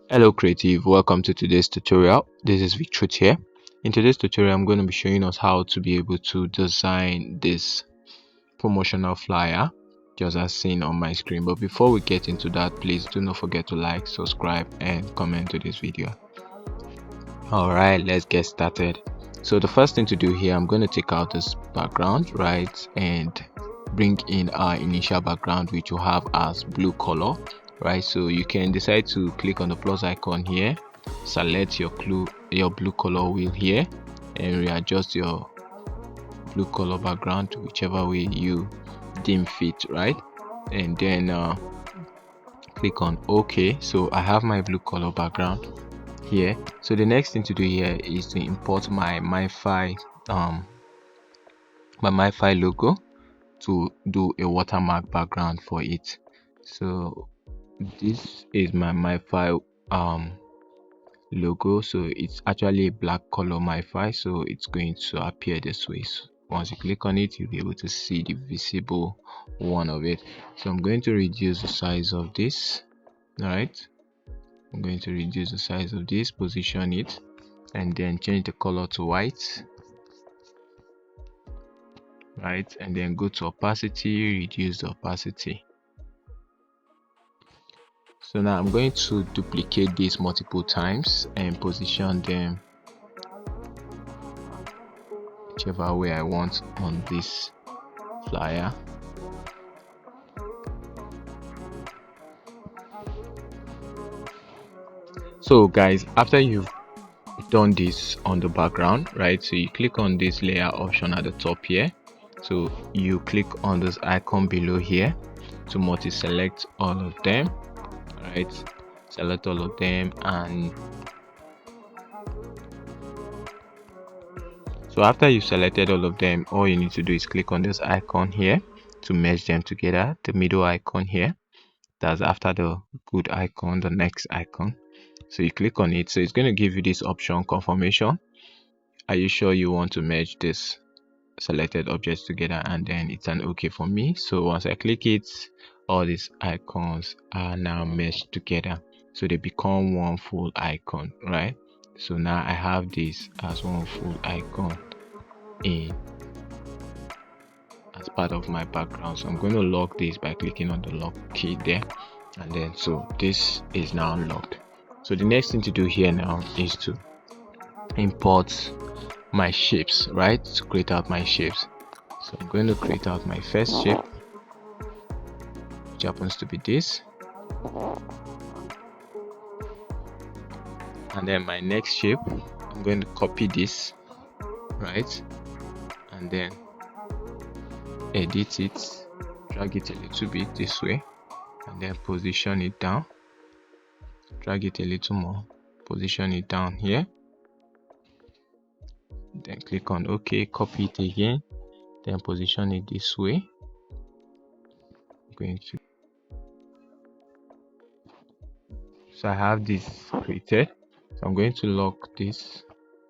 Hello creative, welcome to today's tutorial. This is Victor here. In today's tutorial I'm going to be showing us how to be able to design this promotional flyer just as seen on my screen. But before we get into that, please do not forget to like, subscribe and comment to this video. Alright, let's get started. So the first thing to do here, I'm going to take out this background, right, and bring in our initial background which will have as blue color, right? So you can decide to click on the plus icon here, select your blue color wheel here and readjust your blue color background whichever way you deem fit, right? And then click on OK. So I have my blue color background here. So the next thing to do here is to import my MyFi logo to do a watermark background for it. So this is my MyFi logo. So it's actually a black color MyFi, so it's going to appear this way. So once you click on it, you'll be able to see the visible one of it. So I'm going to reduce the size of this. All right, I'm going to reduce the size of this, position it, and then change the color to white, right? And then go to opacity, reduce the opacity. So now I'm going to duplicate this multiple times and position them whichever way I want on this flyer. So guys, after you've done this on the background, right, so you click on this layer option at the top here. So you click on this icon below here to multi-select all of them, right? Select all of them, and so after you selected all of them, all you need to do is click on this icon here to merge them together, the middle icon here. That's after the good icon, the next icon. So you click on it. So it's going to give you this option, confirmation. Are you sure you want to merge this selected objects together? And then it's an OK for me. So once I click it, all these icons are now meshed together, so they become one full icon, right? So now I have this as one full icon in as part of my background. So I'm going to lock this by clicking on the lock key there, and then so this is now locked. So the next thing to do here now is to import my shapes, right, to create out my shapes. So I'm going to create out my first shape, which happens to be this, and then my next shape I'm going to copy this, right, and then edit it, drag it a little bit this way, and then position it down, drag it a little more, position it down here, then click on OK, copy it again, then position it this way. I'm going to, so I have this created, so I'm going to lock this,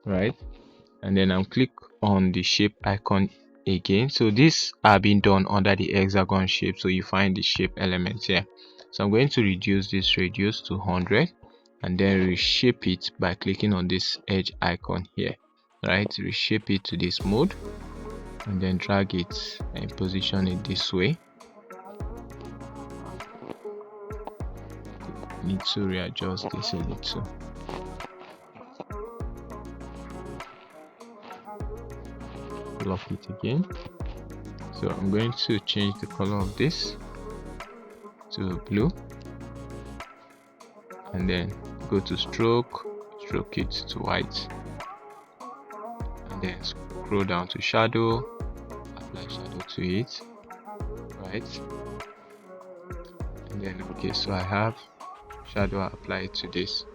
right, and then I'm click on the shape icon again. So these are being done under the hexagon shape, so you find the shape elements here. So I'm going to reduce this radius to 100 and then reshape it by clicking on this edge icon here, right, reshape it to this mode and then drag it and position it this way. Need to readjust this a little. Lock it again. So I'm going to change the color of this to blue and then go to stroke it to white, and then scroll down to shadow, apply shadow to it, right, and then okay, so I have shadow applied to this.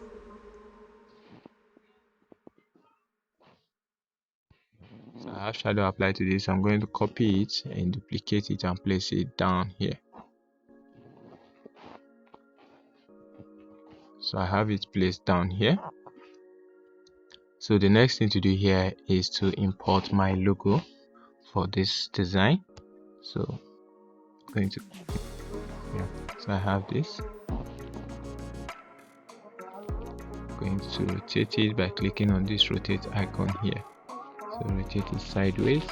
So I have shadow applied to this. I'm going to copy it and duplicate it and place it down here. So I have it placed down here. So the next thing to do here is to import my logo for this design. So I'm going to, yeah, so I have this. going to rotate it by clicking on this rotate icon here. So rotate it sideways,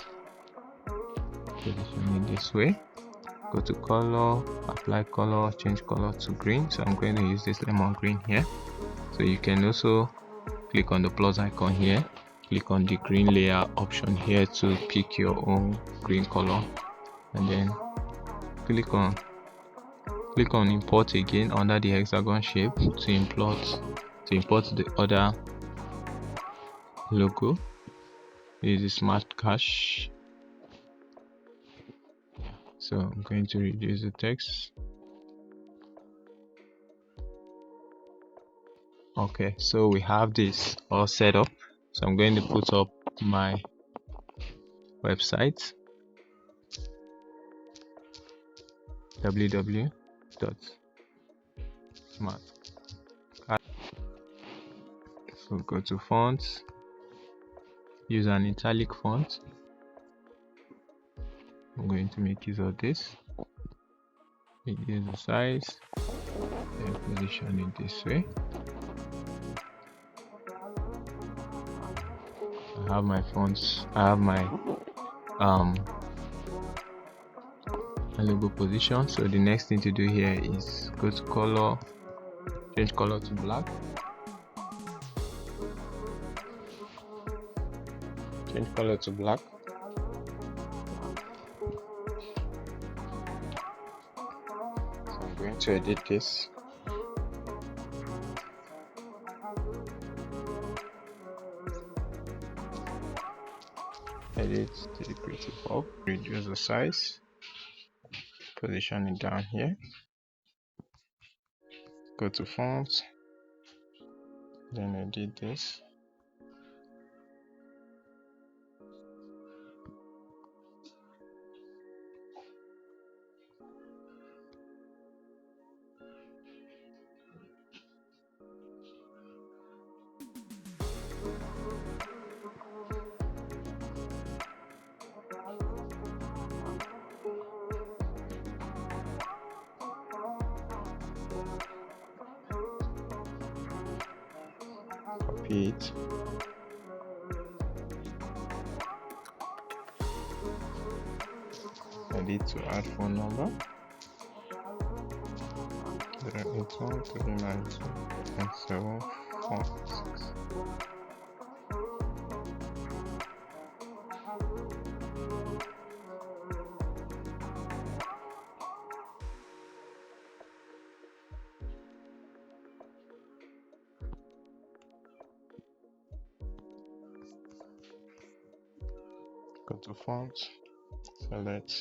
position it this way, go to color, apply color, change color to green. So I'm going to use this lemon green here. So you can also click on the plus icon here, click on the green layer option here to pick your own green color, and then click on import again under the hexagon shape to import the other logo. This is smart cache. So I'm going to reduce the text. Okay, so we have this all set up. So I'm going to put up my website, www.smart. So go to fonts, use an italic font. I'm going to make use of this. Reduce the size and position it this way. I have my fonts, I have my logo position. So the next thing to do here is go to color, change color to black, change color to black. So I'm going to edit this. Edit to the creative hub, reduce the size, position it down here, go to fonts, then edit this. Copy it. Edit to add phone number. 081 392 9746. Go to font, select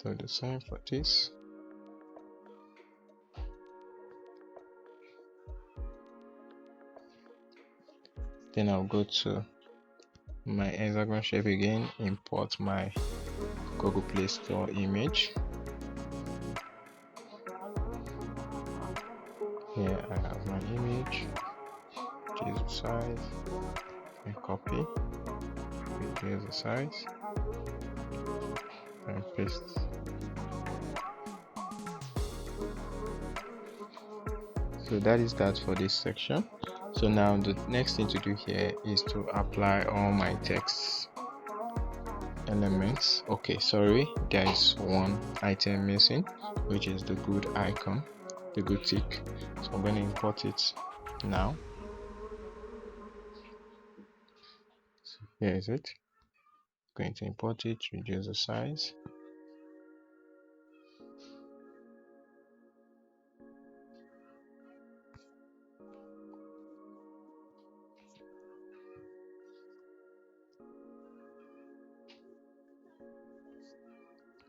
do the same for this. Then I'll go to my hexagon shape again, import my Google Play Store image. Here I have my image, reduce the size, and copy, reduce the size, and paste. So that is that for this section. So now the next thing to do here is to apply all my text elements. Okay, sorry, there is one item missing, which is the good icon, the good tick. So I'm going to import it now. So here is it. I'm going to import it, reduce the size.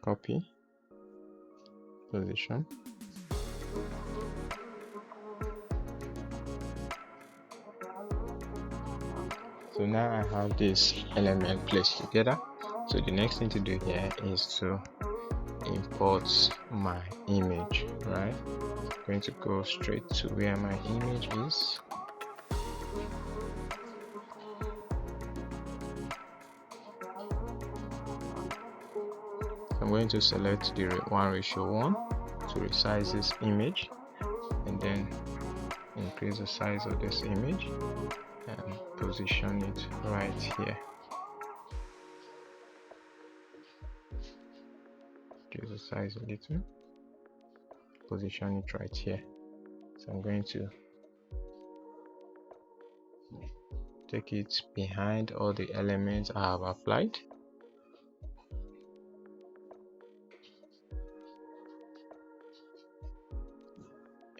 Copy, position, so now I have this element placed together. So the next thing to do here is to import my image, right? I'm going to go straight to where my image is. I'm going to select the 1:1 to resize this image, and then increase the size of this image and position it right here. Increase the size a little, position it right here. So I'm going to take it behind all the elements I have applied.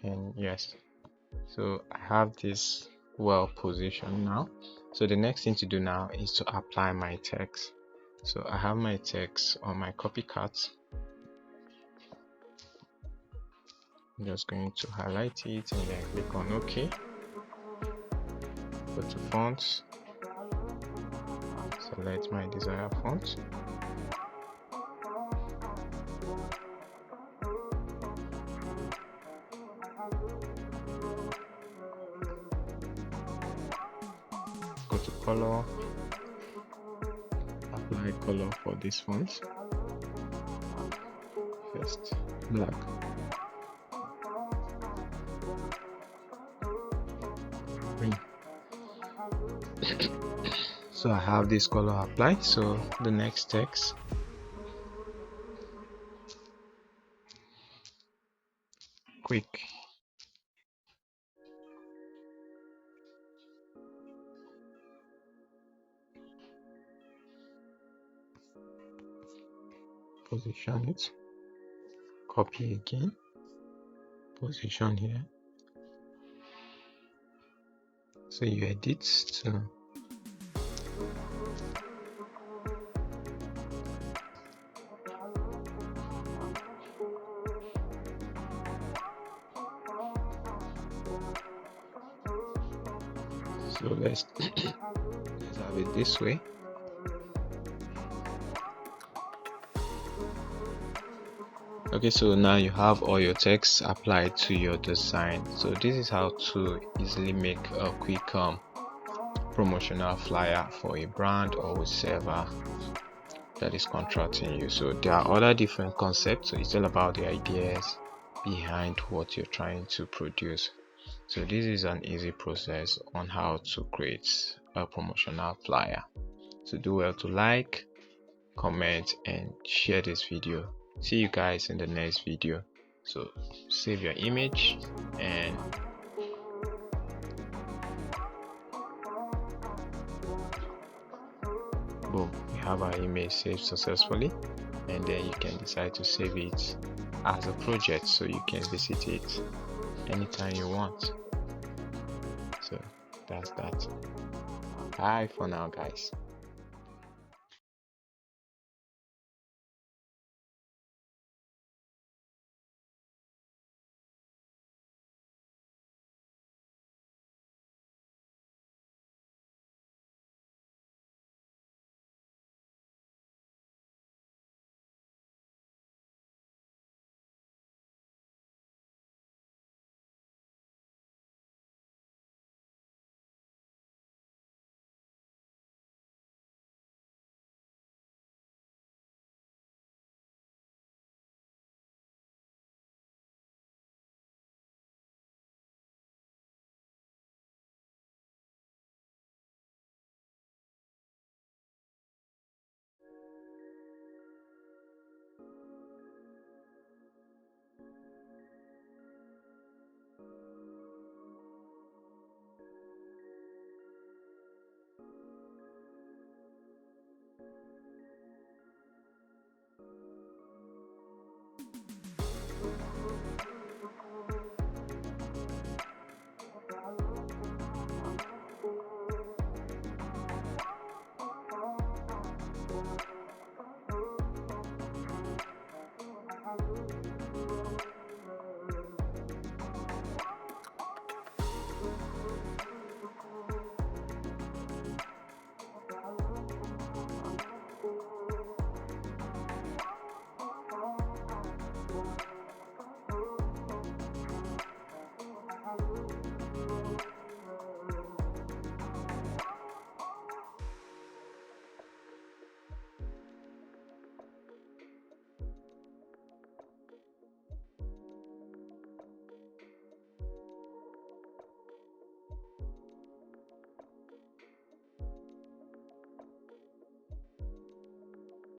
And yes, so I have this well positioned now. So the next thing to do now is to apply my text. So I have my text on my copycat. I'm just going to highlight it and then click on OK. Go to fonts, select my desired font. Go to color, apply color for this font. First, black. Green. So I have this color applied. So the next text, quick. Position it, copy again, position here. So you edit to so let's have it this way. Okay, so now you have all your text applied to your design. So this is how to easily make a quick promotional flyer for a brand or whoever that is contracting you. So there are other different concepts, so it's all about the ideas behind what you're trying to produce. So this is an easy process on how to create a promotional flyer. So do well to like, comment and share this video. See you guys in the next video. So save your image and boom, we have our image saved successfully, and then you can decide to save it as a project so you can visit it anytime you want. So that's that. Bye for now, guys.